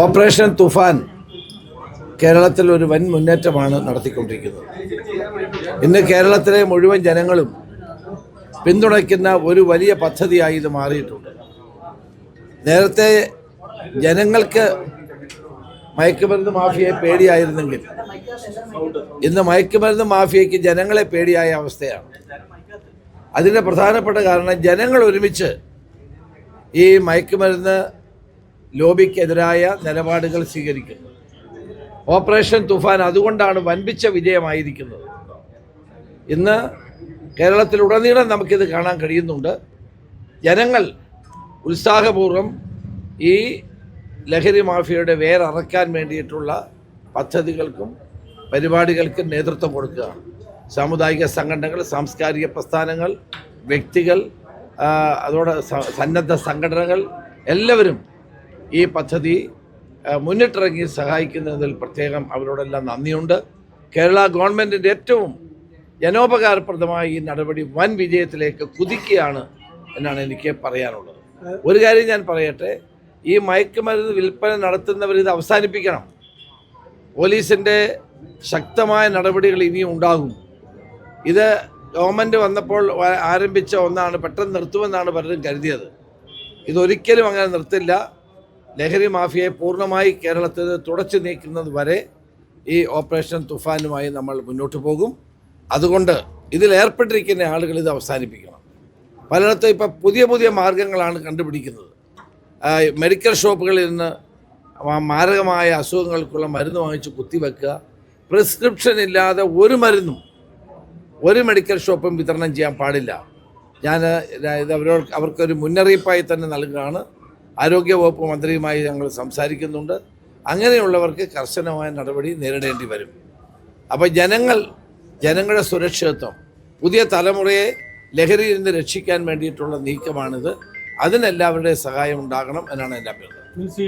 Operation Toofan കേരളത്തിൽ ഒരു വൻ മുന്നേറ്റമാണ് നടത്തിക്കൊണ്ടിരിക്കുന്നത്. ഇന്ന് കേരളത്തിലെ മുഴുവൻ ജനങ്ങളും പിന്തുണയ്ക്കുന്ന ഒരു വലിയ പദ്ധതിയായി ഇത് മാറിയിട്ടുണ്ട്. നേരത്തെ ജനങ്ങൾക്ക് മയക്കുമരുന്ന് മാഫിയയെ പേടിയായിരുന്നെങ്കിൽ ഇന്ന് മയക്കുമരുന്ന് മാഫിയയ്ക്ക് ജനങ്ങളെ പേടിയായ അവസ്ഥയാണ്. അതിൻ്റെ പ്രധാനപ്പെട്ട കാരണം ജനങ്ങൾ ഒരുമിച്ച് ഈ മയക്കുമരുന്ന് ലോബിക്കെതിരായ നിലപാടുകൾ സ്വീകരിക്കുന്നു. ഓപ്പറേഷൻ തുഫാൻ അതുകൊണ്ടാണ് വൻപിച്ച വിജയമായിരിക്കുന്നത്. ഇന്ന് കേരളത്തിലുടനീളം നമുക്കിത് കാണാൻ കഴിയുന്നുണ്ട്. ജനങ്ങൾ ഉത്സാഹപൂർവ്വം ഈ ലഹരി മാഫിയയുടെ വേരറക്കാൻ വേണ്ടിയിട്ടുള്ള പദ്ധതികൾക്കും പരിപാടികൾക്കും നേതൃത്വം കൊടുക്കുക. സാമുദായിക സംഘടനകൾ, സാംസ്കാരിക പ്രസ്ഥാനങ്ങൾ, വ്യക്തികൾ, അതോടെ സന്നദ്ധ സംഘടനകൾ എല്ലാവരും ഈ പദ്ധതി മുന്നിട്ടിറങ്ങി സഹായിക്കുന്നതിൽ പ്രത്യേകം അവരോടെല്ലാം നന്ദിയുണ്ട്. കേരള ഗവൺമെൻറ്റിൻ്റെ ഏറ്റവും ജനോപകാരപ്രദമായ ഈ നടപടി വൻ വിജയത്തിലേക്ക് കുതിക്കുകയാണ് എന്നാണ് എനിക്ക് പറയാനുള്ളത്. ഒരു കാര്യം ഞാൻ പറയട്ടെ, ഈ മയക്കുമരുന്ന് വിൽപ്പന നടത്തുന്നവരിത് അവസാനിപ്പിക്കണം. പോലീസിൻ്റെ ശക്തമായ നടപടികൾ ഇനിയും ഉണ്ടാകും. ഇത് ഗവൺമെൻറ് വന്നപ്പോൾ ആരംഭിച്ച ഒന്നാണ്, പെട്ടെന്ന് നിർത്തുമെന്നാണ് പലരും കരുതിയത്. ഇതൊരിക്കലും അങ്ങനെ നിർത്തില്ല. ലഹരി മാഫിയയെ പൂർണ്ണമായി കേരളത്തിൽ തുടച്ചു നീക്കുന്നത് വരെ ഈ ഓപ്പറേഷൻ തുഫാനുമായി നമ്മൾ മുന്നോട്ട് പോകും. അതുകൊണ്ട് ഇതിലേർപ്പെട്ടിരിക്കുന്ന ആളുകൾ ഇത് അവസാനിപ്പിക്കണം. പലയിടത്തും ഇപ്പോൾ പുതിയ പുതിയ മാർഗങ്ങളാണ് കണ്ടുപിടിക്കുന്നത്. മെഡിക്കൽ ഷോപ്പുകളിൽ നിന്ന് മാരകമായ അസുഖങ്ങൾക്കുള്ള മരുന്ന് വാങ്ങിച്ച് കുത്തിവെക്കുക. പ്രിസ്ക്രിപ്ഷൻ ഇല്ലാതെ ഒരു മരുന്നും ഒരു മെഡിക്കൽ ഷോപ്പും വിതരണം ചെയ്യാൻ പാടില്ല. ഇത് അവർക്കൊരു മുന്നറിയിപ്പായി തന്നെ നൽകുകയാണ്. ആരോഗ്യവകുപ്പ് മന്ത്രിയുമായി ഞങ്ങൾ സംസാരിക്കുന്നുണ്ട്. അങ്ങനെയുള്ളവർക്ക് കർശനമായ നടപടി നേരിടേണ്ടി വരും. അപ്പോൾ ജനങ്ങളുടെ സുരക്ഷിതത്വം, പുതിയ തലമുറയെ ലഹരിയിൽ നിന്ന് രക്ഷിക്കാൻ വേണ്ടിയിട്ടുള്ള നീക്കമാണിത്. അതിനെല്ലാവരുടെയും സഹായം ഉണ്ടാകണം എന്നാണ് എൻ്റെ അഭ്യർത്ഥന.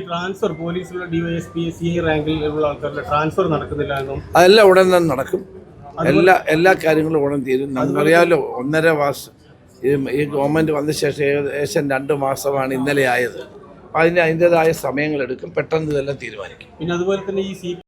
ട്രാൻസ്ഫർ പോലീസിലുള്ള ഡിവൈഎസ്പി CI റാങ്കിലുള്ള ആൾക്കാരുടെ ട്രാൻസ്ഫർ നടക്കുന്നില്ല എന്നും അതെല്ലാം ഉടൻ തന്നെ നടക്കും. എല്ലാ കാര്യങ്ങളും ഉടൻ തീരും. നമുക്കറിയാമല്ലോ, 1.5 മാസം ഈ ഗവൺമെൻറ് വന്ന ശേഷം ഏകദേശം 2 മാസമാണ് ഇന്നലെ ആയത്. അപ്പോൾ അതിൻ്റേതായ സമയങ്ങളെടുക്കും. പെട്ടെന്ന് ഇതെല്ലാം തീരുമാനിക്കും. പിന്നെ അതുപോലെ തന്നെ ഈ